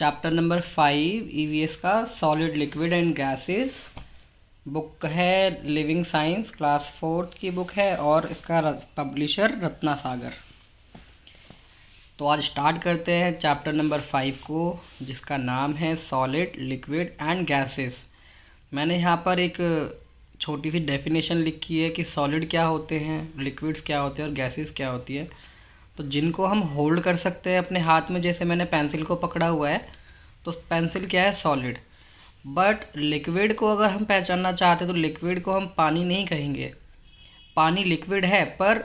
Chapter number 5 EVS का solid liquid and gases. Book है living science, class 4 की book है और इसका पब्लिशर रत्ना सागर। तो आज स्टार्ट करते हैं चैप्टर नंबर 5 को, जिसका नाम है सॉलिड लिक्विड एंड गैसेस। मैंने यहाँ पर एक छोटी सी डेफिनेशन लिखी है कि सॉलिड क्या होते हैं, लिक्विड्स क्या होते हैं और गैसेस क्या होती है। तो जिनको हम होल्ड कर सकते हैं अपने हाथ में, जैसे मैंने पेंसिल को पकड़ा हुआ है, तो पेंसिल क्या है, सॉलिड। बट लिक्विड को अगर हम पहचानना चाहते हैं तो लिक्विड को हम पानी नहीं कहेंगे। पानी लिक्विड है, पर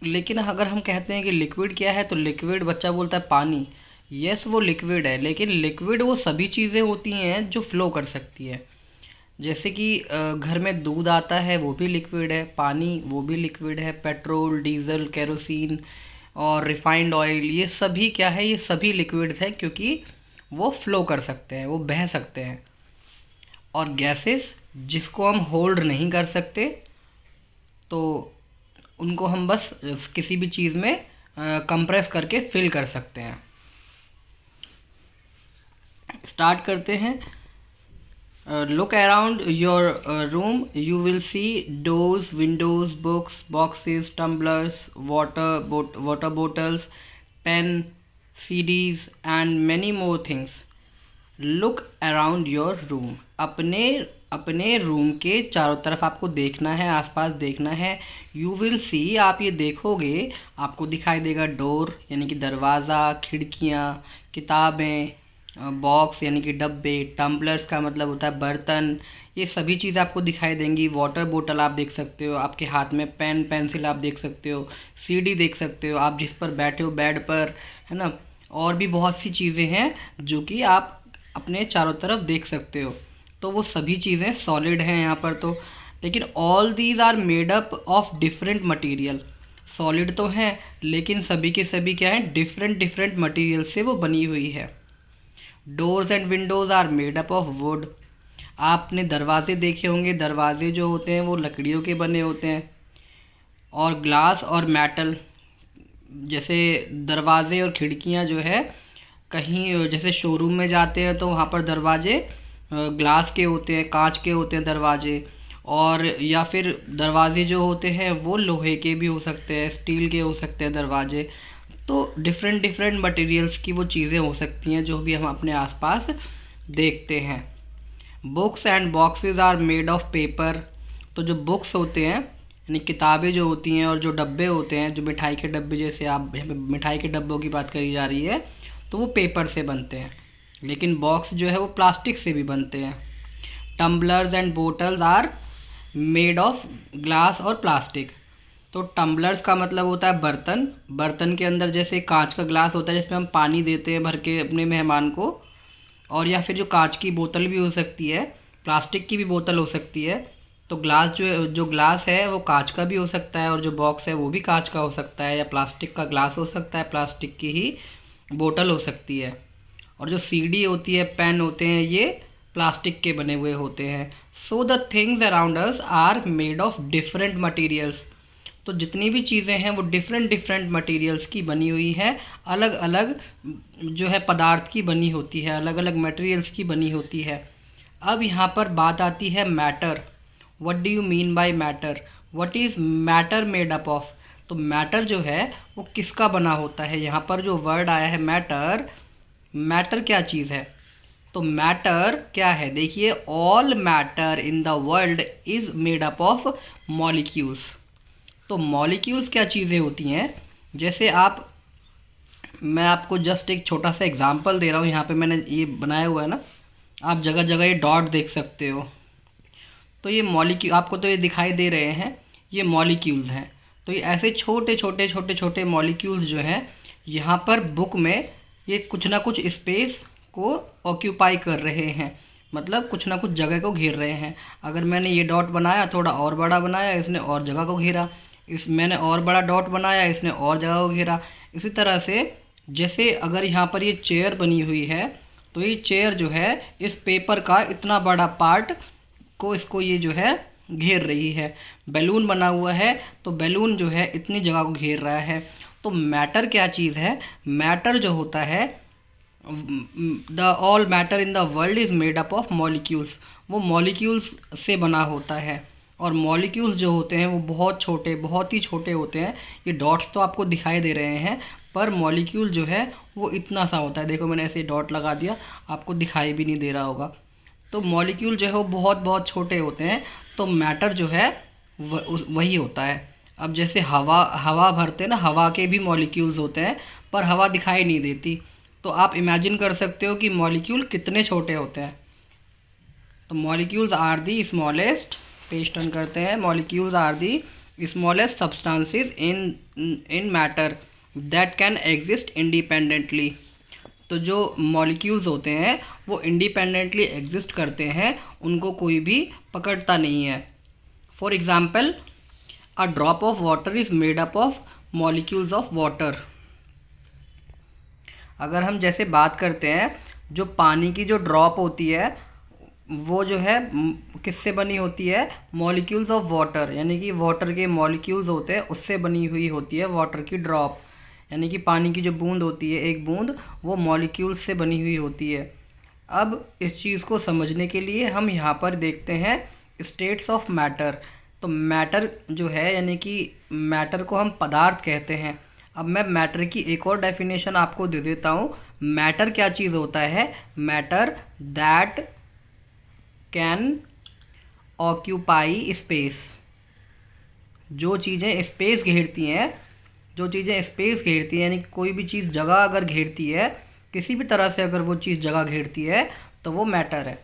लेकिन अगर हम कहते हैं कि लिक्विड क्या है, तो लिक्विड बच्चा बोलता है पानी। यस, वो लिक्विड है, लेकिन लिक्विड वो सभी चीज़ें होती हैं जो फ्लो कर सकती है। जैसे कि घर में दूध आता है, वो भी लिक्विड है। पानी वो भी लिक्विड है। पेट्रोल, डीजल, केरोसिन और रिफाइंड ऑयल, ये सभी क्या है, ये सभी लिक्विड्स हैं, क्योंकि वो फ्लो कर सकते हैं, वो बह सकते हैं। और गैसेस जिसको हम होल्ड नहीं कर सकते, तो उनको हम बस किसी भी चीज़ में कंप्रेस करके फिल कर सकते हैं। स्टार्ट करते हैं। Look around your room. You will see doors, windows, books, boxes, tumblers, water bottles, pen, CDs, and many more things. Look around your room. अपने रूम के चारों तरफ आपको देखना है, आसपास देखना है। You will see, आप ये देखोगे, आपको दिखाई देगा डोर यानी कि दरवाज़ा, खिड़कियाँ, किताबें, बॉक्स यानी कि डब्बे, टम्बलर्स का मतलब होता है बर्तन, ये सभी चीज़ आपको दिखाई देंगी। वाटर बोतल आप देख सकते हो, आपके हाथ में पेन पेंसिल आप देख सकते हो, सीडी देख सकते हो, आप जिस पर बैठे हो बेड पर, है ना। और भी बहुत सी चीज़ें हैं जो कि आप अपने चारों तरफ देख सकते हो। तो वो सभी चीज़ें सॉलिड हैं यहाँ पर। तो लेकिन all these are made up of different material. Solid तो हैं, लेकिन सभी के सभी क्या हैं, डिफरेंट मटीरियल से वो बनी हुई है। Doors and windows are made up of wood. आपने दरवाजे देखे होंगे, दरवाजे जो होते हैं वो लकड़ियों के बने होते हैं। और ग्लास और मेटल, जैसे दरवाजे और खिड़कियां जो है, कहीं जैसे शोरूम में जाते हैं तो वहाँ पर दरवाजे ग्लास के होते हैं, कांच के होते हैं दरवाजे। और या फिर दरवाजे जो होते हैं वो लोहे के भी हो सकते हैं, स्टील के हो सकते हैं दरवाजे। तो डिफरेंट मटेरियल्स की वो चीज़ें हो सकती हैं जो भी हम अपने आसपास देखते हैं। Books and boxes are made of paper. तो जो बुक्स होते हैं यानी किताबें जो होती हैं, और जो डब्बे होते हैं, जो मिठाई के डब्बे, जैसे आप मिठाई के डब्बों की बात करी जा रही है, तो वो पेपर से बनते हैं। लेकिन बॉक्स जो है वो प्लास्टिक से भी बनते हैं। Tumblers and bottles are made of glass और प्लास्टिक। तो टम्बलर्स का मतलब होता है बर्तन। बर्तन के अंदर जैसे कांच का ग्लास होता है जिसमें हम पानी देते हैं भर के अपने मेहमान को, और या फिर जो कांच की बोतल भी हो सकती है, प्लास्टिक की भी बोतल हो सकती है। तो ग्लास जो ग्लास है वो कांच का भी हो सकता है, और जो बॉक्स है वो भी कांच का हो सकता है, या प्लास्टिक का ग्लास हो सकता है, प्लास्टिक की ही बोतल हो सकती है। और जो सीडी होती है, पेन होते हैं, ये प्लास्टिक के बने हुए होते हैं। So the things around us are made of different materials. तो जितनी भी चीज़ें हैं वो डिफरेंट मटेरियल्स की बनी हुई है, अलग अलग जो है पदार्थ की बनी होती है, अलग अलग मटेरियल्स की बनी होती है। अब यहाँ पर बात आती है matter. What do you mean by matter? What is matter made up of? तो मैटर जो है वो किसका बना होता है? यहाँ पर जो वर्ड आया है मैटर, मैटर क्या चीज़ है? तो मैटर क्या है, देखिए, all matter in the world is made up of molecules. तो मॉलिक्यूल्स क्या चीज़ें होती हैं? जैसे मैं आपको जस्ट एक छोटा सा एग्जांपल दे रहा हूँ। यहाँ पे मैंने ये बनाया हुआ है ना, आप जगह जगह ये डॉट देख सकते हो। तो ये मॉलिक्यूल आपको तो ये दिखाई दे रहे हैं, ये मॉलिक्यूल्स हैं। तो ये ऐसे छोटे मॉलिक्यूल्स जो हैं, यहाँ पर बुक में ये कुछ ना कुछ स्पेस को ऑक्यूपाई कर रहे हैं, मतलब कुछ ना कुछ जगह को घेर रहे हैं। अगर मैंने ये डॉट बनाया, थोड़ा और बड़ा बनाया, इसने और जगह को घेरा। मैंने और बड़ा डॉट बनाया, इसने और जगह को घेरा। इसी तरह से जैसे अगर यहाँ पर ये चेयर बनी हुई है, तो ये चेयर जो है इस पेपर का इतना बड़ा पार्ट को, इसको ये जो है घेर रही है। बैलून बना हुआ है, तो बैलून जो है इतनी जगह को घेर रहा है। तो मैटर क्या चीज़ है? मैटर जो होता है the all matter in the world is made up of molecules. वो मॉलिक्यूल्स से बना होता है, और मॉलिक्यूल्स जो होते हैं वो बहुत छोटे, बहुत ही छोटे होते हैं। ये डॉट्स तो आपको दिखाई दे रहे हैं, पर मॉलिक्यूल जो है वो इतना सा होता है। देखो मैंने ऐसे डॉट लगा दिया, आपको दिखाई भी नहीं दे रहा होगा। तो मॉलिक्यूल जो है वो बहुत बहुत छोटे होते हैं। तो मैटर जो है वही होता है। अब जैसे हवा भरते हैं ना, हवा के भी मॉलिक्यूल्स होते हैं, पर हवा दिखाई नहीं देती। तो आप इमेजिन कर सकते हो कि मॉलिक्यूल कितने छोटे होते हैं। तो molecules are the smallest, page turn करते हैं, molecules are the smallest substances in matter that can exist independently. तो जो मॉलिक्यूल्स होते हैं वो इंडिपेंडेंटली एग्जिस्ट करते हैं, उनको कोई भी पकड़ता नहीं है। For example, a drop of water is made up of molecules of water. अगर हम जैसे बात करते हैं, जो पानी की जो ड्रॉप होती है वो जो है किससे बनी होती है? मॉलिक्यूल्स ऑफ वाटर, यानी कि वाटर के मॉलिक्यूल्स होते हैं उससे बनी हुई होती है वाटर की ड्रॉप। यानी कि पानी की जो बूंद होती है, एक बूंद, वो मॉलिक्यूल्स से बनी हुई होती है। अब इस चीज़ को समझने के लिए हम यहाँ पर देखते हैं स्टेट्स ऑफ मैटर। तो मैटर जो है, यानी कि मैटर को हम पदार्थ कहते हैं। अब मैं मैटर की एक और डेफिनेशन आपको दे देता हूँ। मैटर क्या चीज़ होता है? Matter that can occupy space. जो चीज़ें स्पेस घेरती हैं, जो चीज़ें स्पेस घेरती हैं, यानी कोई भी चीज़ जगह अगर घेरती है, किसी भी तरह से अगर वो चीज़ जगह घेरती है, तो वो मैटर है।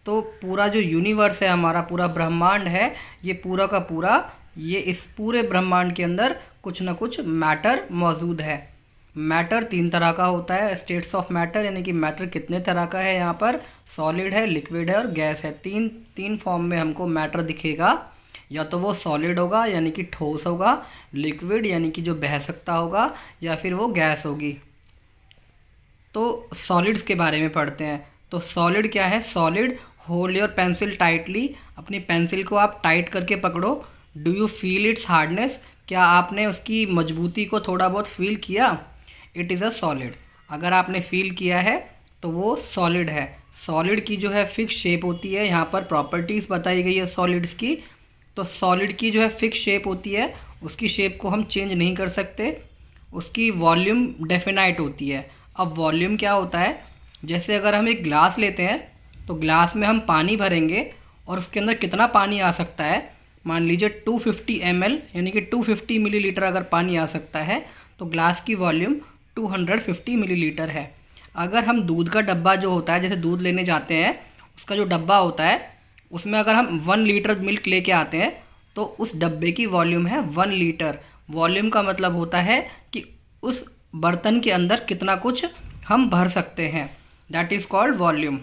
तो पूरा जो यूनिवर्स है हमारा, पूरा ब्रह्मांड है, ये पूरा का पूरा, ये इस पूरे ब्रह्मांड के अंदर कुछ ना कुछ मैटर मौजूद है। मैटर 3 तरह का होता है, स्टेट्स ऑफ मैटर, यानी कि मैटर कितने तरह का है यहाँ पर? सॉलिड है, लिक्विड है और गैस है। तीन फॉर्म में हमको मैटर दिखेगा। या तो वो सॉलिड होगा यानी कि ठोस होगा, लिक्विड यानी कि जो बह सकता होगा, या फिर वो गैस होगी। तो सॉलिड्स के बारे में पढ़ते हैं। तो सॉलिड क्या है? Solid, hold your pencil tightly. अपनी पेंसिल को आप टाइट करके पकड़ो। Do you feel it's hardness? क्या आपने उसकी मजबूती को थोड़ा बहुत फील किया? It is a solid. अगर आपने फील किया है तो वो सॉलिड है। सॉलिड की जो है फिक्स शेप होती है। यहाँ पर प्रॉपर्टीज़ बताई गई है सॉलिड्स की। तो सॉलिड की जो है फिक्स शेप होती है, उसकी शेप को हम चेंज नहीं कर सकते। उसकी वॉल्यूम डेफिनाइट होती है। अब वॉल्यूम क्या होता है? जैसे अगर हम एक ग्लास लेते हैं, तो ग्लास में हम पानी भरेंगे और उसके अंदर कितना पानी आ सकता है? मान लीजिए 250 ml, यानी कि 250 मिलीलीटर अगर पानी आ सकता है, तो ग्लास की वॉल्यूम 250 मिलीलीटर है। अगर हम दूध का डब्बा जो होता है, जैसे दूध लेने जाते हैं, उसका जो डब्बा होता है, उसमें अगर हम 1 लीटर मिल्क लेके आते हैं, तो उस डब्बे की वॉल्यूम है 1 लीटर। वॉल्यूम का मतलब होता है कि उस बर्तन के अंदर कितना कुछ हम भर सकते हैं, दैट इज़ कॉल्ड वॉल्यूम।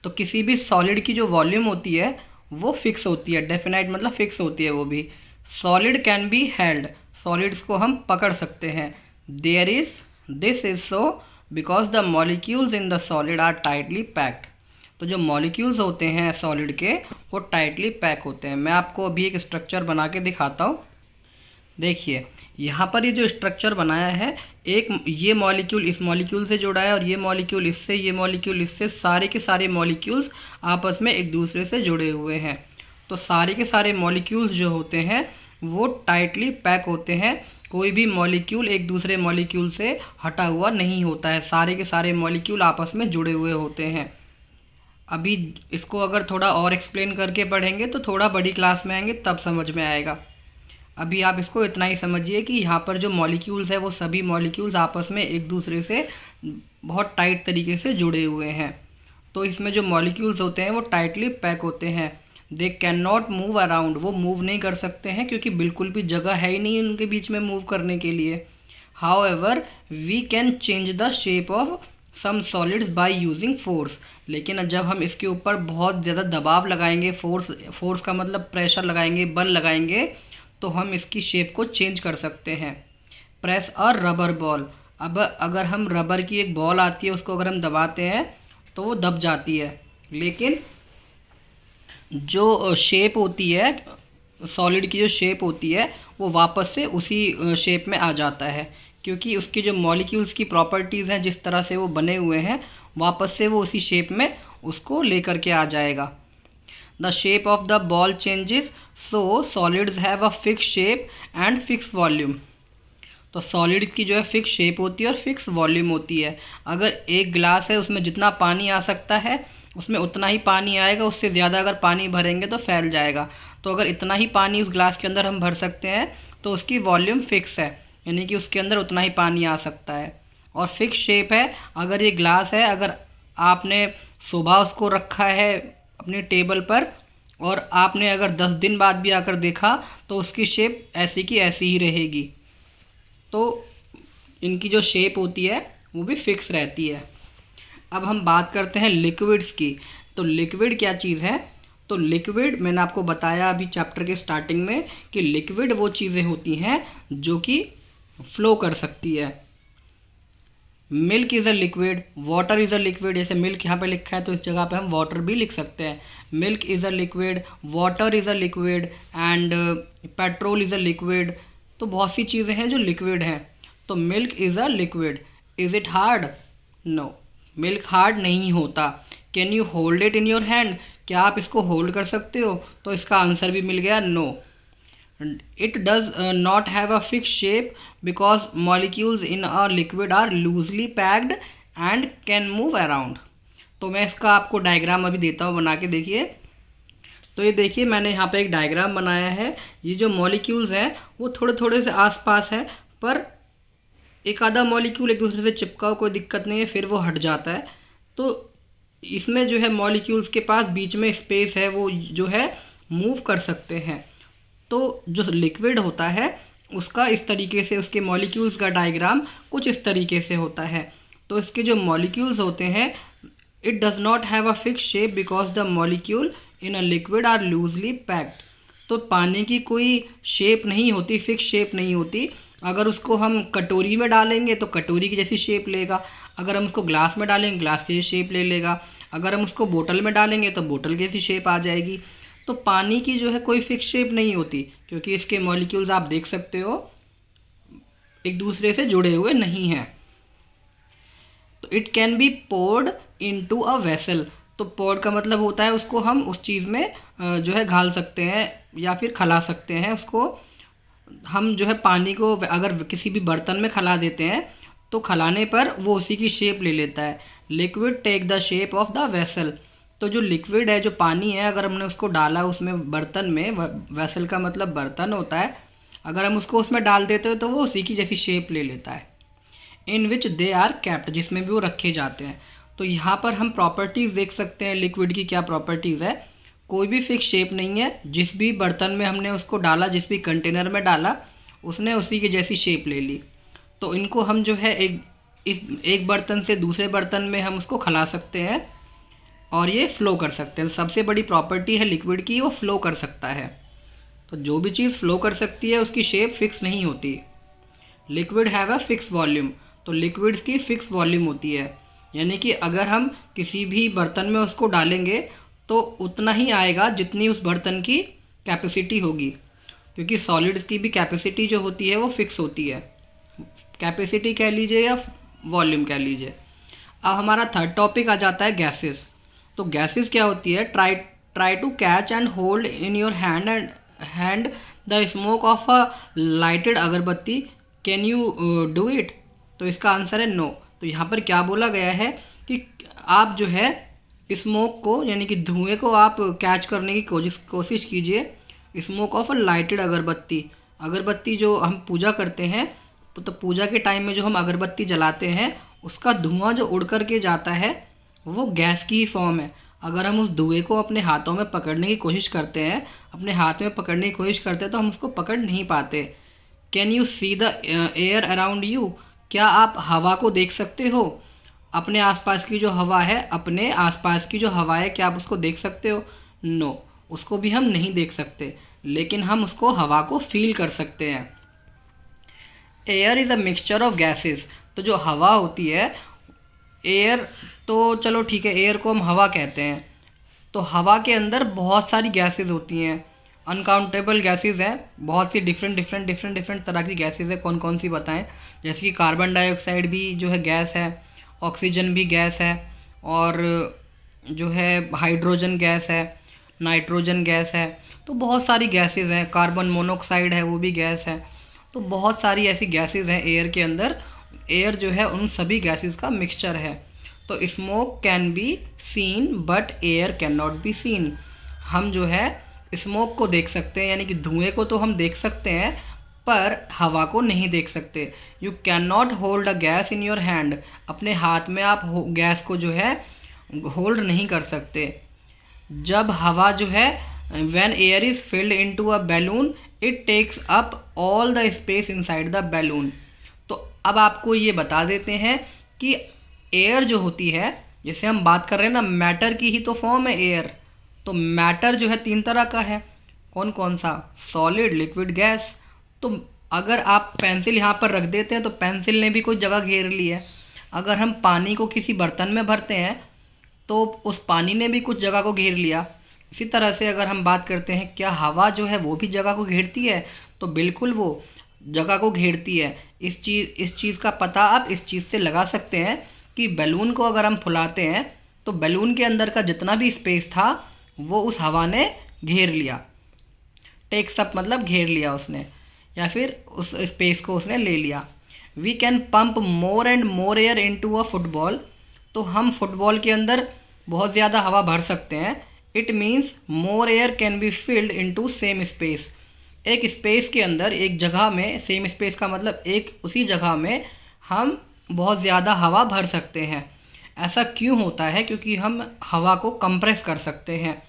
तो किसी भी सॉलिड की जो वॉल्यूम होती है वो फिक्स होती है, डेफिनाइट मतलब फिक्स होती है वो भी। Solid can be held, solids को हम पकड़ सकते हैं। This is so because the molecules in the solid are tightly packed. तो जो मॉलिक्यूल्स होते हैं सॉलिड के, वो टाइटली पैक होते हैं। मैं आपको अभी एक स्ट्रक्चर बना के दिखाता हूँ। देखिए यहाँ पर ये जो स्ट्रक्चर बनाया है, एक ये मॉलिक्यूल इस मॉलिक्यूल से जुड़ा है और ये मॉलिक्यूल इससे, ये मॉलिक्यूल इससे, सारे के सारे मॉलिक्यूल्स आपस में एक दूसरे से जुड़े हुए हैं। तो सारे के सारे मॉलिक्यूल्स जो होते हैं वो टाइटली पैक होते हैं। कोई भी मॉलिक्यूल एक दूसरे मॉलिक्यूल से हटा हुआ नहीं होता है, सारे के सारे मॉलिक्यूल आपस में जुड़े हुए होते हैं। अभी इसको अगर थोड़ा और एक्सप्लेन करके पढ़ेंगे तो थोड़ा बड़ी क्लास में आएंगे तब समझ में आएगा। अभी आप इसको इतना ही समझिए कि यहाँ पर जो मॉलिक्यूल्स है वो सभी मॉलिक्यूल्स आपस में एक दूसरे से बहुत टाइट तरीके से जुड़े हुए हैं। तो इसमें जो मॉलिक्यूल्स होते हैं वो टाइटली पैक होते हैं। They can not move around, वो मूव नहीं कर सकते हैं क्योंकि बिल्कुल भी जगह है ही नहीं उनके बीच में मूव करने के लिए। However we can change the shape of some solids by using force. लेकिन जब हम इसके ऊपर बहुत ज़्यादा दबाव लगाएंगे, फोर्स का मतलब प्रेशर लगाएंगे, बल लगाएंगे, तो हम इसकी शेप को चेंज कर सकते हैं। प्रेस और रबर बॉल, अब अगर हम रबर की एक बॉल आती है उसको अगर हम दबाते हैं तो वो दब जाती है, लेकिन जो शेप होती है सॉलिड की, जो शेप होती है वो वापस से उसी शेप में आ जाता है। क्योंकि उसके जो मॉलिक्यूल्स की प्रॉपर्टीज़ हैं, जिस तरह से वो बने हुए हैं, वापस से वो उसी शेप में उसको लेकर के आ जाएगा। The shape of the ball changes, so solids have a fix shape and fix volume. तो सॉलिड की जो है फिक्स शेप होती है और फिक्स वॉल्यूम होती है। अगर एक गिलास है, उसमें जितना पानी आ सकता है उसमें उतना ही पानी आएगा, उससे ज़्यादा अगर पानी भरेंगे तो फैल जाएगा। तो अगर इतना ही पानी उस गिलास के अंदर हम भर सकते हैं तो उसकी वॉल्यूम फिक्स है, यानी कि उसके अंदर उतना ही पानी आ सकता है। और फिक्स शेप है, अगर ये ग्लास है, अगर आपने सुबह उसको रखा है अपनी टेबल पर और आपने अगर 10 दिन बाद भी आकर देखा तो उसकी शेप ऐसी की ऐसी ही रहेगी। तो इनकी जो शेप होती है वो भी फिक्स रहती है। अब हम बात करते हैं लिक्विड्स की। तो लिक्विड क्या चीज़ है? तो लिक्विड मैंने आपको बताया अभी चैप्टर के स्टार्टिंग में कि लिक्विड वो चीज़ें होती हैं जो कि फ्लो कर सकती है। Milk is a liquid, water is a liquid. जैसे मिल्क यहाँ पे लिखा है तो इस जगह पे हम वाटर भी लिख सकते हैं। Milk is a liquid, water is a liquid and petrol is a liquid. तो बहुत सी चीज़ें हैं जो लिक्विड हैं। तो milk is a liquid. Is it hard? No, milk hard नहीं होता। Can you hold it in your hand? क्या आप इसको होल्ड कर सकते हो? तो इसका आंसर भी मिल गया, no. It does not have a fixed shape because molecules in a liquid are loosely packed and can move around। तो मैं इसका आपको डायग्राम अभी देता हूँ बना के, देखिए। तो ये देखिए मैंने यहाँ पे एक डायग्राम बनाया है। ये जो मॉलिक्यूल्स हैं वो थोड़े थोड़े से आसपास है, पर एक आधा मॉलिक्यूल एक दूसरे से चिपका हो, कोई दिक्कत नहीं है, फिर वो हट जाता है। तो इसमें जो है मॉलिक्यूल्स के पास बीच में स्पेस है, वो जो है मूव कर सकते हैं। तो जो लिक्विड होता है उसका इस तरीके से, उसके मॉलिक्यूल्स का डायग्राम कुछ इस तरीके से होता है। तो इसके जो मॉलिक्यूल्स होते हैं, it does not have a fix shape because the molecule in a liquid are loosely packed. तो पानी की कोई शेप नहीं होती, फिक्स शेप नहीं होती। अगर उसको हम कटोरी में डालेंगे तो कटोरी की जैसी शेप लेगा, अगर हम उसको ग्लास में डालेंगे ग्लास की जैसी शेप ले लेगा, अगर हम उसको बोतल में डालेंगे तो बोतल की जैसी शेप आ जाएगी। तो पानी की जो है कोई फिक्स शेप नहीं होती, क्योंकि इसके मॉलिक्यूल्स आप देख सकते हो एक दूसरे से जुड़े हुए नहीं हैं। तो it can be poured into a vessel. तो पोर्ड का मतलब होता है उसको हम उस चीज़ में जो है घाल सकते हैं या फिर खला सकते हैं। उसको हम जो है पानी को अगर किसी भी बर्तन में खला देते हैं तो खलाने पर वो उसी की शेप ले लेता है। Liquid take the shape of the vessel. तो जो लिक्विड है, जो पानी है, अगर हमने उसको डाला उसमें बर्तन में, वेसल का मतलब बर्तन होता है, अगर हम उसको उसमें डाल देते हो तो वो उसी की जैसी शेप ले लेता है। इन विच दे आर कैप्ट, जिसमें भी वो रखे जाते हैं। तो यहाँ पर हम प्रॉपर्टीज़ देख सकते हैं लिक्विड की क्या प्रॉपर्टीज़ है। कोई भी फिक्स शेप नहीं है, जिस भी बर्तन में हमने उसको डाला, जिस भी कंटेनर में डाला, उसने उसी की जैसी शेप ले ली। तो इनको हम जो है एक बर्तन से दूसरे बर्तन में हम उसको खला सकते हैं और ये फ़्लो कर सकते हैं। सबसे बड़ी प्रॉपर्टी है लिक्विड की, वो फ़्लो कर सकता है। तो जो भी चीज़ फ़्लो कर सकती है उसकी शेप फिक्स नहीं होती। Liquid have a fix volume. तो लिक्विड्स की फ़िक्स वॉल्यूम होती है, यानी कि अगर हम किसी भी बर्तन में उसको डालेंगे तो उतना ही आएगा जितनी उस बर्तन की कैपेसिटी होगी, क्योंकि सॉलिड्स की भी कैपेसिटी जो होती है वो फिक्स होती है। कैपेसिटी कह लीजिए या वॉल्यूम कह लीजिए। अब हमारा थर्ड टॉपिक आ जाता है गैसेस। तो गैसेस क्या होती है? Try to catch and hold in your hand the smoke of a lighted अगरबत्ती। Can you do it? तो इसका आंसर है नो। तो यहाँ पर क्या बोला गया है कि आप जो है स्मोक को, यानी कि धुएं को आप कैच करने की कोशिश कीजिए। स्मोक ऑफ अ लाइटेड अगरबत्ती। अगरबत्ती जो हम पूजा करते हैं तो पूजा के टाइम में जो हम अगरबत्ती जलाते हैं उसका धुआं जो उड़ कर के जाता है वो गैस की ही फॉर्म है। अगर हम उस धुएं को अपने हाथों में पकड़ने की कोशिश करते हैं, अपने हाथ में पकड़ने की कोशिश करते हैं, तो हम उसको पकड़ नहीं पाते। Can you see the air around you? क्या आप हवा को देख सकते हो? अपने आसपास की जो हवा है, अपने आसपास की जो हवा है, क्या आप उसको देख सकते हो? नो, उसको भी हम नहीं देख सकते, लेकिन हम उसको हवा को फील कर सकते हैं। Air is a mixture of gases. तो जो हवा होती है, एयर तो चलो ठीक है, एयर को हम हवा कहते हैं। तो हवा के अंदर बहुत सारी गैसेस होती हैं। अनकाउंटेबल गैसेस हैं, बहुत सी डिफरेंट तरह की गैसेस है। कौन कौन सी बताएं? जैसे कि कार्बन डाइऑक्साइड भी जो है गैस है, ऑक्सीजन भी गैस है, और जो है हाइड्रोजन गैस है, नाइट्रोजन गैस है। तो बहुत सारी गैसेस हैं, कार्बन मोनोऑक्साइड है वो भी गैस है। तो बहुत सारी ऐसी गैसेस हैं एयर के अंदर। एयर जो है उन सभी गैसेस का मिक्सचर है। तो smoke can be seen but air can not be seen. हम जो है स्मोक को देख सकते हैं, यानी कि धुएं को तो हम देख सकते हैं, पर हवा को नहीं देख सकते। You can not hold a gas in your hand. अपने हाथ में आप गैस को जो है होल्ड नहीं कर सकते। जब हवा जो है when air is filled into a balloon it takes up all the space inside the balloon। तो अब आपको ये बता देते हैं कि एयर जो होती है, जैसे हम बात कर रहे हैं ना, मैटर की ही तो फॉर्म है एयर। तो मैटर जो है 3 तरह का है। कौन कौन सा? Solid, liquid, gas. तो अगर आप पेंसिल यहाँ पर रख देते हैं तो पेंसिल ने भी कोई जगह घेर ली है। अगर हम पानी को किसी बर्तन में भरते हैं तो उस पानी ने भी कुछ जगह को घेर लिया। इसी तरह से अगर हम बात करते हैं क्या हवा जो है वो भी जगह को घेरती है, तो बिल्कुल वो जगह को घेरती है। इस चीज़ का पता आप इस चीज़ से लगा सकते हैं कि बैलून को अगर हम फुलाते हैं तो बैलून के अंदर का जितना भी स्पेस था वो उस हवा ने घेर लिया। टेक्स अप मतलब घेर लिया उसने, या फिर उस स्पेस को उसने ले लिया। We can pump more and more air into a football. तो हम फुटबॉल के अंदर बहुत ज़्यादा हवा भर सकते हैं। It means more air can be filled into same space. एक स्पेस के अंदर, एक जगह में, सेम स्पेस का मतलब एक उसी जगह में हम बहुत ज़्यादा हवा भर सकते हैं। ऐसा क्यों होता है? क्योंकि हम हवा को कंप्रेस कर सकते हैं।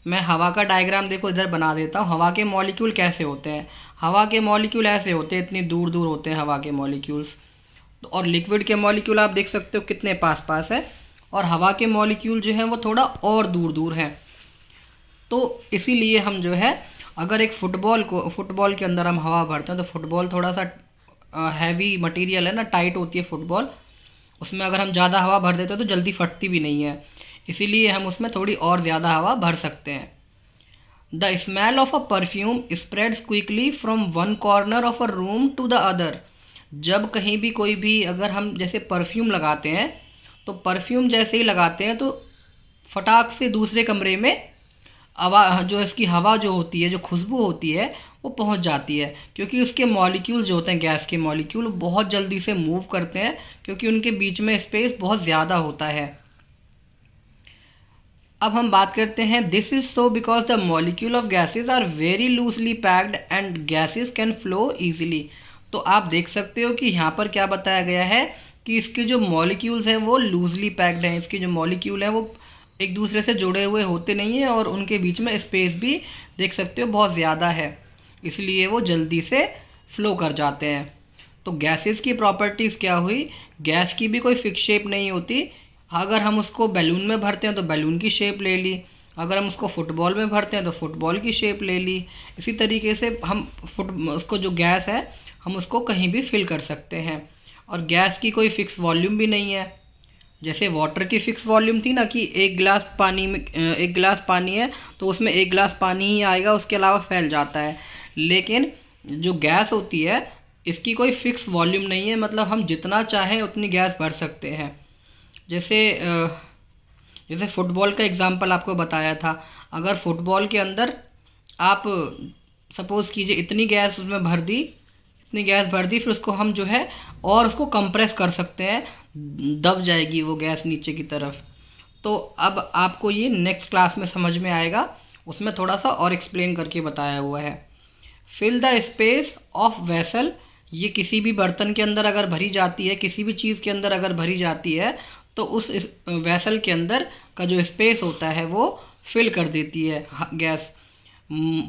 मैं हवा का डायग्राम देखो इधर बना देता हूँ। हवा के मॉलिक्यूल कैसे होते हैं? हवा के मॉलिक्यूल ऐसे होते हैं, इतनी दूर दूर होते हैं हवा के मॉलिक्यूल्स। और लिक्विड के मॉलिक्यूल आप देख सकते हो कितने पास पास है, और हवा के मॉलिक्यूल जो है वो थोड़ा और दूर दूर है। तो इसीलिए हम जो है अगर एक फुटबॉल के अंदर हम हवा भरते हैं तो फुटबॉल थोड़ा सा हैवी मटेरियल है ना, टाइट होती है फुटबॉल। उसमें अगर हम ज़्यादा हवा भर देते हैं तो जल्दी फटती भी नहीं है, इसीलिए हम उसमें थोड़ी और ज़्यादा हवा भर सकते हैं। The smell of a perfume spreads quickly from one corner of a room to the other. जब कहीं भी कोई भी, अगर हम जैसे परफ्यूम लगाते हैं तो परफ्यूम जैसे ही लगाते हैं तो फटाक से दूसरे कमरे में जो इसकी हवा जो होती है, जो खुशबू होती है, वो पहुंच जाती है। क्योंकि उसके मॉलिक्यूल जो होते हैं, गैस के मॉलिक्यूल, बहुत जल्दी से मूव करते हैं, क्योंकि उनके बीच में स्पेस बहुत ज़्यादा होता है। अब हम बात करते हैं, this is so because the molecule of gases are very loosely packed and gases can flow easily. तो आप देख सकते हो कि यहाँ पर क्या बताया गया है कि इसके जो मॉलिक्यूल्स हैं वो लूजली पैक्ड हैं। इसके जो मॉलिक्यूल हैं वो एक दूसरे से जुड़े हुए होते नहीं हैं, और उनके बीच में स्पेस भी देख सकते हो बहुत ज़्यादा है, इसलिए वो जल्दी से फ्लो कर जाते हैं। तो गैसेस की प्रॉपर्टीज़ क्या हुई? गैस की भी कोई फिक्स शेप नहीं होती। अगर हम उसको बैलून में भरते हैं तो बैलून की शेप ले ली, अगर हम उसको फुटबॉल में भरते हैं तो फुटबॉल की शेप ले ली। इसी तरीके से हम उसको जो गैस है हम उसको कहीं भी फिल कर सकते हैं। और गैस की कोई फ़िक्स वॉल्यूम भी नहीं है। जैसे वाटर की फ़िक्स वॉल्यूम थी ना, कि एक गिलास पानी है तो उसमें 1 गिलास पानी ही आएगा, उसके अलावा फैल जाता है। लेकिन जो गैस होती है इसकी कोई फ़िक्स वॉल्यूम नहीं है, मतलब हम जितना चाहें उतनी गैस भर सकते हैं। जैसे फुटबॉल का एग्जांपल आपको बताया था। अगर फुटबॉल के अंदर आप सपोज़ कीजिए इतनी गैस उसमें भर दी, फिर उसको हम जो है और उसको कंप्रेस कर सकते हैं, दब जाएगी वो गैस नीचे की तरफ। तो अब आपको ये नेक्स्ट क्लास में समझ में आएगा, उसमें थोड़ा सा और एक्सप्लेन करके बताया हुआ है। Fill the space of vessel. ये किसी भी बर्तन के अंदर अगर भरी जाती है, किसी भी चीज़ के अंदर अगर भरी जाती है तो उस वेसल के अंदर का जो स्पेस होता है वो फिल कर देती है गैस।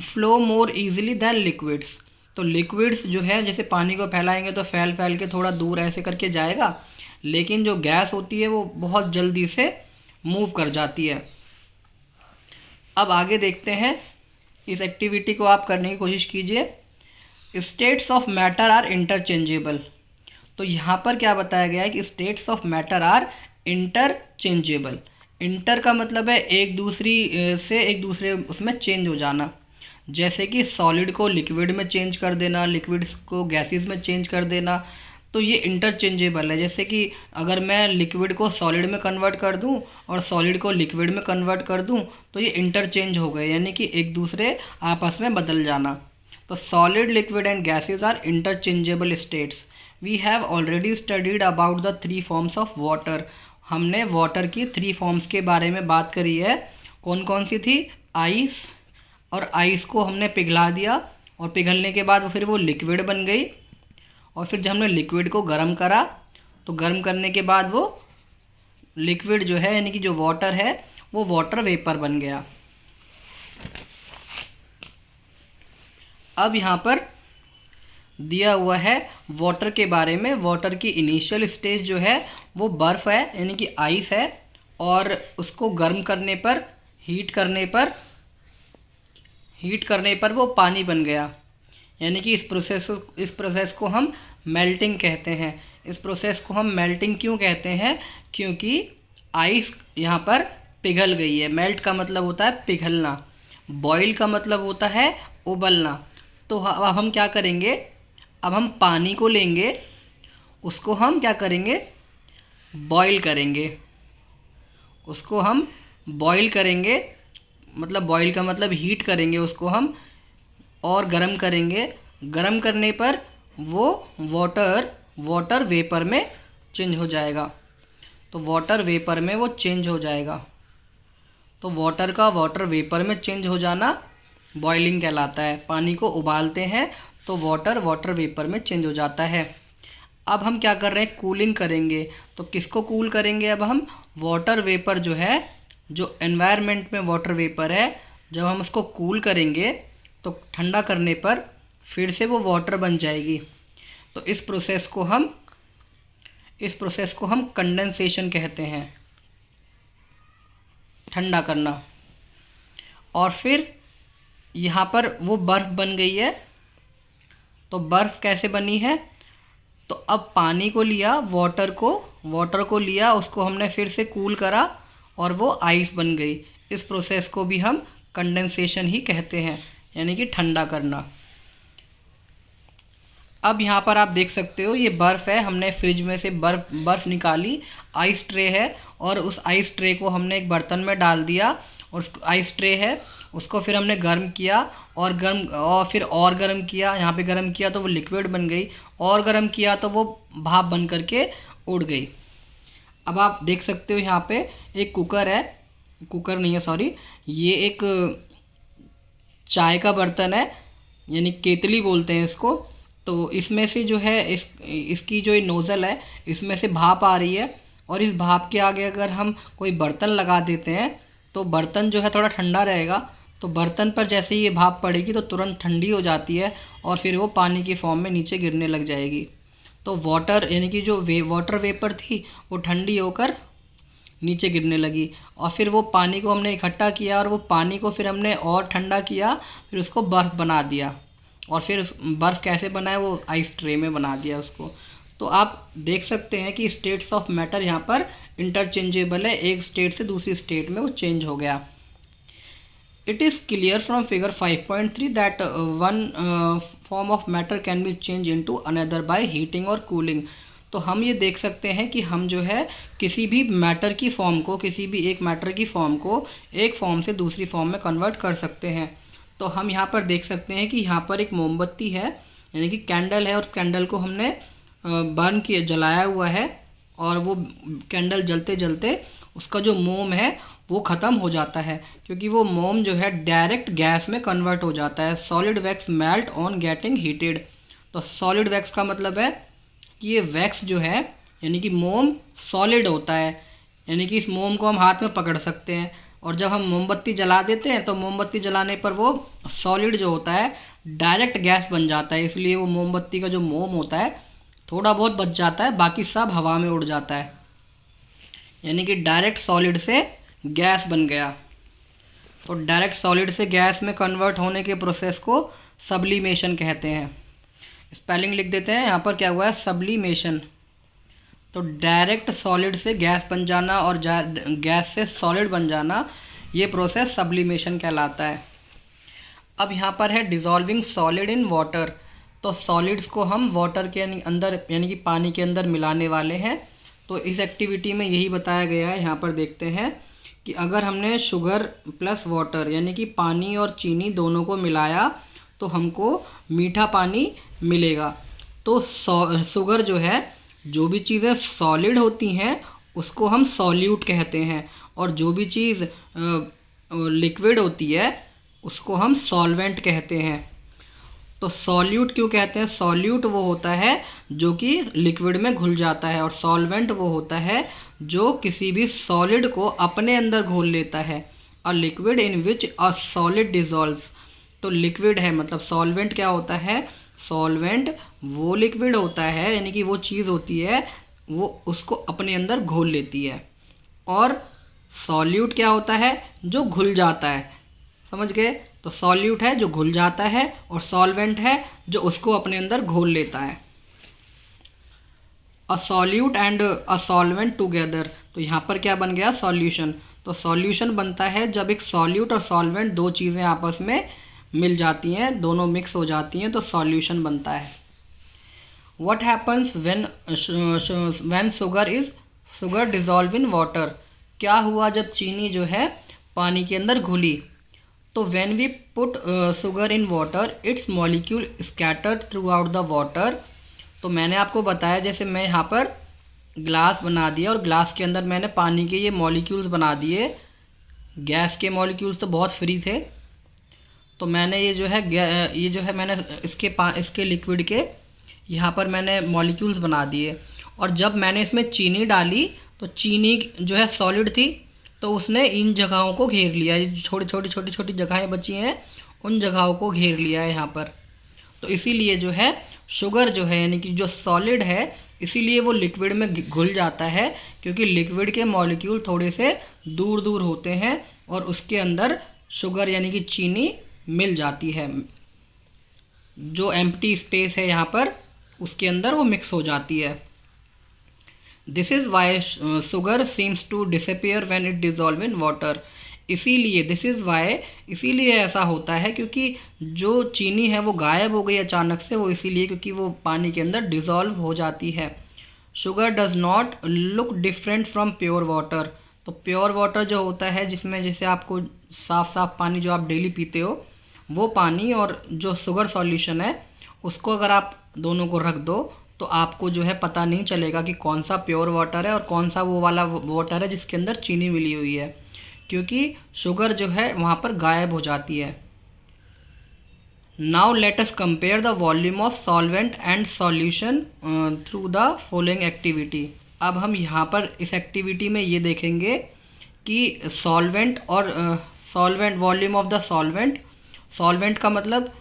फ्लो मोर ईजिली दैन लिक्विड्स। तो लिक्विड्स जो है जैसे पानी को फैलाएंगे तो फैल के थोड़ा दूर ऐसे करके जाएगा, लेकिन जो गैस होती है वो बहुत जल्दी से मूव कर जाती है। अब आगे देखते हैं, इस एक्टिविटी को आप करने की कोशिश कीजिए। States of matter are interchangeable. तो यहाँ पर क्या बताया गया है कि states of matter are interchangeable. Inter का मतलब है एक दूसरे उसमें चेंज हो जाना। जैसे कि सॉलिड को लिक्विड में चेंज कर देना, लिक्विड्स को गैसेस में चेंज कर देना, तो ये इंटरचेंजेबल है। जैसे कि अगर मैं लिक्विड को सॉलिड में कन्वर्ट कर दूं और सॉलिड को लिक्विड में कन्वर्ट कर दूं तो ये इंटरचेंज हो गए, यानी कि एक दूसरे आपस में बदल जाना। तो solid, liquid and gases are interchangeable states. We have already studied about the 3 forms of water. हमने वाटर की 3 फॉर्म्स के बारे में बात करी है। कौन कौन सी थी? आइस, और आइस को हमने पिघला दिया और पिघलने के बाद फिर वो लिक्विड बन गई, और फिर जब हमने लिक्विड को गर्म करा तो गर्म करने के बाद वो लिक्विड जो है यानी कि जो वाटर है वो वाटर वेपर बन गया। अब यहाँ पर दिया हुआ है वाटर के बारे में। वाटर की इनिशियल स्टेज जो है वो बर्फ़ है यानी कि आइस है, और उसको गर्म करने पर, हीट करने पर वो पानी बन गया। यानी कि इस प्रोसेस को हम मेल्टिंग कहते हैं। इस प्रोसेस को हम मेल्टिंग क्यों कहते हैं? क्योंकि आइस यहाँ पर पिघल गई है। मेल्ट का मतलब होता है पिघलना, बॉईल का मतलब होता है उबलना। तो अब हम क्या करेंगे? अब हम पानी को लेंगे, उसको हम क्या करेंगे? बॉईल करेंगे। उसको हम बॉईल करेंगे, मतलब बॉईल का मतलब हीट करेंगे उसको हम, और गर्म करेंगे। गर्म करने पर वो वाटर वेपर में चेंज हो जाएगा। तो वाटर वेपर में वो चेंज हो जाएगा। तो वाटर का वाटर वेपर में चेंज हो जाना बॉइलिंग कहलाता है। पानी को उबालते हैं तो वाटर वेपर में चेंज हो जाता है। अब हम क्या कर रहे हैं? कूलिंग करेंगे। तो किसको कूल करेंगे? अब हम वाटर वेपर जो है, जो एनवायरनमेंट में वाटर वेपर है, जब हम उसको कूल करेंगे तो ठंडा करने पर फिर से वो वाटर बन जाएगी। तो इस प्रोसेस को हम कंडेंसेशन कहते हैं, ठंडा करना। और फिर यहाँ पर वो बर्फ़ बन गई है। तो बर्फ़ कैसे बनी है? तो अब पानी को लिया, वाटर को लिया, उसको हमने फिर से कूल करा और वो आइस बन गई। इस प्रोसेस को भी हम कंडेंसेशन ही कहते हैं, यानी कि ठंडा करना। अब यहाँ पर आप देख सकते हो ये बर्फ़ है, हमने फ्रिज में से बर्फ़ निकाली, आइस ट्रे है, और उस आइस ट्रे को हमने एक बर्तन में डाल दिया, और उस आइस ट्रे है उसको फिर हमने गर्म किया, और गर्म किया। यहाँ पे गर्म किया तो वो लिक्विड बन गई, और गर्म किया तो वो भाप बन करके उड़ गई। अब आप देख सकते हो यहाँ पे एक कुकर है, कुकर नहीं है सॉरी, ये एक चाय का बर्तन है, यानी केतली बोलते हैं इसको। तो इसमें से जो है इसकी जो ये नोज़ल है, इसमें से भाप आ रही है, और इस भाप के आगे अगर हम कोई बर्तन लगा देते हैं तो बर्तन जो है थोड़ा ठंडा रहेगा। तो बर्तन पर जैसे ही ये भाप पड़ेगी तो तुरंत ठंडी हो जाती है, और फिर वो पानी की फॉर्म में नीचे गिरने लग जाएगी। तो वाटर यानी कि जो वाटर वेपर थी वो ठंडी होकर नीचे गिरने लगी, और फिर वो पानी को हमने इकट्ठा किया, और वो पानी को फिर हमने और ठंडा किया, फिर उसको बर्फ़ बना दिया। और फिर उस बर्फ़ कैसे बनाए? वो आइस ट्रे में बना दिया उसको। तो आप देख सकते हैं कि स्टेट्स ऑफ मैटर यहाँ पर इंटरचेंजेबल है, एक स्टेट से दूसरी स्टेट में वो चेंज हो गया। It is clear from figure 5.3 that one form of matter can be changed into another by heating और cooling। तो हम ये देख सकते हैं कि हम जो है किसी भी मैटर की फॉर्म को, किसी भी एक मैटर की फॉर्म को एक फॉर्म से दूसरी फॉर्म में कन्वर्ट कर सकते हैं। तो हम यहाँ पर देख सकते हैं कि यहाँ पर एक मोमबत्ती है, यानी कि कैंडल है, और कैंडल को हमने बर्न किया, जलाया हुआ है, और वो कैंडल जलते जलते उसका जो मोम है वो ख़त्म हो जाता है, क्योंकि वो मोम जो है डायरेक्ट गैस में कन्वर्ट हो जाता है। Solid wax melt on getting heated. तो सॉलिड वैक्स का मतलब है कि ये वैक्स जो है यानी कि मोम सॉलिड होता है, यानी कि इस मोम को हम हाथ में पकड़ सकते हैं, और जब हम मोमबत्ती जला देते हैं तो मोमबत्ती जलाने पर वो सॉलिड जो होता है डायरेक्ट गैस बन जाता है। इसलिए वो मोमबत्ती का जो मोम होता है थोड़ा बहुत बच जाता है, बाकी सब हवा में उड़ जाता है, यानी कि डायरेक्ट सॉलिड से गैस बन गया। तो डायरेक्ट सॉलिड से गैस में कन्वर्ट होने के प्रोसेस को सब्लिमेशन कहते हैं। स्पेलिंग लिख देते हैं यहाँ पर, क्या हुआ है? सब्लिमेशन। तो डायरेक्ट सॉलिड से गैस बन जाना और गैस से सॉलिड बन जाना, ये प्रोसेस सब्लिमेशन कहलाता है। अब यहाँ पर है डिज़ोल्विंग सॉलिड इन वाटर, तो सॉलिड्स को हम वाटर के अंदर यानी कि पानी के अंदर मिलाने वाले हैं। तो इस एक्टिविटी में यही बताया गया है। यहाँ पर देखते हैं कि अगर हमने शुगर प्लस वाटर यानी कि पानी और चीनी दोनों को मिलाया तो हमको मीठा पानी मिलेगा। तो शुगर जो है, जो भी चीज़ें सॉलिड होती हैं उसको हम सॉल्यूट कहते हैं, और जो भी चीज़ लिक्विड होती है उसको हम सॉल्वेंट कहते हैं। तो सॉल्यूट क्यों कहते हैं? सॉल्यूट वो होता है जो कि लिक्विड में घुल जाता है, और सॉल्वेंट वो होता है जो किसी भी सॉलिड को अपने अंदर घोल लेता है। A liquid in which a solid डिज़ोल्व्स, तो लिक्विड है मतलब सॉल्वेंट क्या होता है? सॉल्वेंट वो लिक्विड होता है यानी कि वो चीज़ होती है वो उसको अपने अंदर घोल लेती है, और सॉल्यूट क्या होता है? जो घुल जाता है। समझ गए? तो सॉल्यूट है जो घुल जाता है और सॉल्वेंट है जो उसको अपने अंदर घोल लेता है। अ solute and a solvent together, तो यहाँ पर क्या बन गया? सॉल्यूशन। तो सॉल्यूशन बनता है जब एक सॉल्यूट और सॉल्वेंट दो चीज़ें आपस में मिल जाती हैं, दोनों मिक्स हो जाती हैं, तो सॉल्यूशन बनता है। What happens when sugar dissolve in water, क्या हुआ जब चीनी जो है पानी के अंदर घुली? तो when we put sugar in water its molecule scattered throughout the water. तो मैंने आपको बताया, जैसे मैं यहाँ पर ग्लास बना दिया और ग्लास के अंदर मैंने पानी के ये मॉलिक्यूल्स बना दिए। गैस के मॉलिक्यूल्स तो बहुत फ्री थे, तो मैंने ये जो है मैंने इसके लिक्विड के यहाँ पर मैंने मॉलिक्यूल्स बना दिए, और जब मैंने इसमें चीनी डाली तो चीनी जो है सॉलिड थी, तो उसने इन जगहों को घेर लिया। ये छोटी छोटी जगहें बची हैं उन जगहों को घेर लिया है यहाँ पर। तो इसीलिए जो है शुगर जो है यानी कि जो सॉलिड है, इसीलिए वो लिक्विड में घुल जाता है, क्योंकि लिक्विड के मॉलिक्यूल थोड़े से दूर दूर होते हैं और उसके अंदर शुगर यानी कि चीनी मिल जाती है। जो एम्प्टी स्पेस है यहाँ पर उसके अंदर वो मिक्स हो जाती है। This is why sugar seems to disappear when it dissolve in water. इसीलिए दिस इज़ वाई, इसीलिए ऐसा होता है क्योंकि जो चीनी है वो गायब हो गई अचानक से, वो इसीलिए क्योंकि वो पानी के अंदर डिज़ोल्व हो जाती है। Sugar does not look different from pure water. तो प्योर वाटर जो होता है जिसमें जैसे आपको साफ पानी जो आप डेली पीते हो, वो पानी और जो शुगर सॉल्यूशन है उसको अगर आप दोनों को रख दो तो आपको जो है पता नहीं चलेगा कि कौन सा प्योर वाटर है और कौन सा वो वाला वाटर है जिसके अंदर चीनी मिली हुई है, क्योंकि शुगर जो है वहाँ पर गायब हो जाती है। Now let us compare the volume of solvent and solution through the following activity. अब हम यहाँ पर इस एक्टिविटी में ये देखेंगे कि सॉल्वेंट और solvent volume of the solvent का मतलब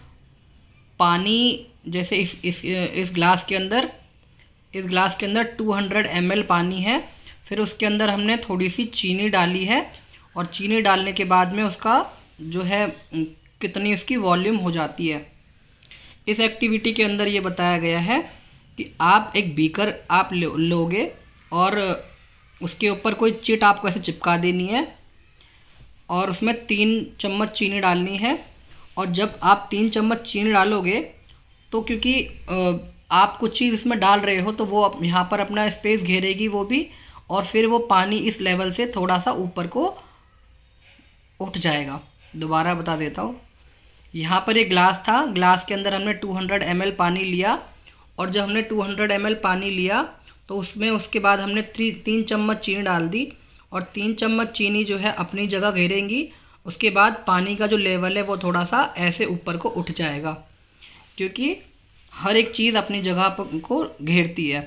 पानी, जैसे इस ग्लास के अंदर 200 ml पानी है, फिर उसके अंदर हमने थोड़ी सी चीनी डाली है, और चीनी डालने के बाद में उसका जो है कितनी उसकी वॉल्यूम हो जाती है। इस एक्टिविटी के अंदर ये बताया गया है कि आप एक बीकर आप लोगे और उसके ऊपर कोई चिट आपको ऐसे चिपका देनी है, और उसमें 3 चम्मच चीनी डालनी है। और जब आप 3 चम्मच चीनी डालोगे तो क्योंकि आप कुछ चीज़ इसमें डाल रहे हो तो वो यहाँ पर अपना स्पेस घेरेगी वो भी, और फिर वो पानी इस लेवल से थोड़ा सा ऊपर को उठ जाएगा। दोबारा बता देता हूँ, यहाँ पर एक ग्लास था, ग्लास के अंदर हमने 200 ml पानी लिया, और जब हमने 200 ml पानी लिया तो उसमें उसके बाद हमने 3 चम्मच चीनी डाल दी, और 3 चम्मच चीनी जो है अपनी जगह घेरेंगी। उसके बाद पानी का जो लेवल है वो थोड़ा सा ऐसे ऊपर को उठ जाएगा, क्योंकि हर एक चीज़ अपनी जगह को घेरती है।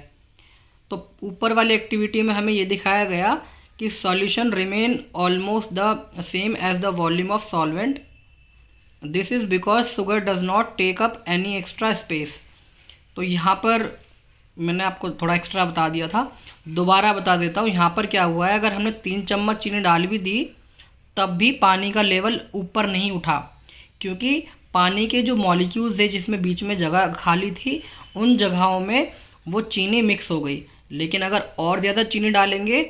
तो ऊपर वाली एक्टिविटी में हमें ये दिखाया गया कि solution remain almost the same as the volume of solvent. This is because sugar does not take up any extra space. तो यहाँ पर मैंने आपको थोड़ा एक्स्ट्रा बता दिया था, दोबारा बता देता हूँ। यहाँ पर क्या हुआ है, अगर हमने 3 चम्मच चीनी डाल भी दी तब भी पानी का लेवल ऊपर नहीं उठा, क्योंकि पानी के जो मॉलिक्यूल्स है जिसमें बीच में जगह खाली थी उन जगहों में वो चीनी मिक्स हो गई। लेकिन अगर और ज़्यादा चीनी डालेंगे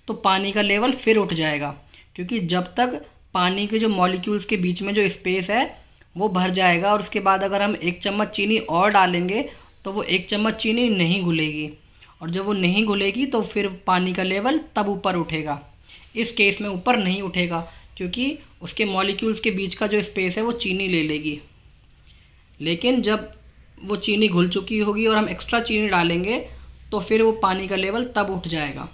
तो पानी का लेवल फिर उठ जाएगा, क्योंकि जब तक पानी के जो मॉलिक्यूल्स के बीच में जो स्पेस है वो भर जाएगा और उसके बाद अगर हम 1 चम्मच चीनी और डालेंगे तो वो 1 चम्मच चीनी नहीं घुलेगी, और जब वो नहीं घुलेगी तो फिर पानी का लेवल तब ऊपर उठेगा। इस केस में ऊपर नहीं उठेगा क्योंकि उसके मॉलिक्यूल्स के बीच का जो स्पेस है वो चीनी ले लेगी। लेकिन जब वो चीनी घुल चुकी होगी और हम एक्स्ट्रा चीनी डालेंगे तो फिर वो पानी का लेवल तब उठ जाएगा।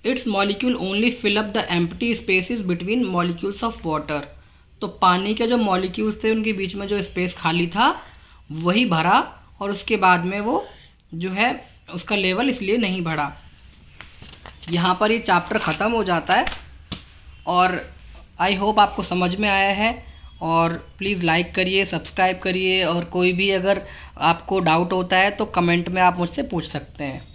Its molecule only fill up the empty spaces between molecules of water. तो पानी के जो मॉलिक्यूल्स थे उनके बीच में जो स्पेस खाली था वही भरा, और उसके बाद में वो जो है उसका लेवल इसलिए नहीं बढ़ा। यहाँ पर ये चैप्टर ख़त्म हो जाता है और आई होप आपको समझ में आया है। और प्लीज़ लाइक करिए, सब्सक्राइब करिए, और कोई भी अगर आपको डाउट होता है तो कमेंट में आप मुझसे पूछ सकते हैं।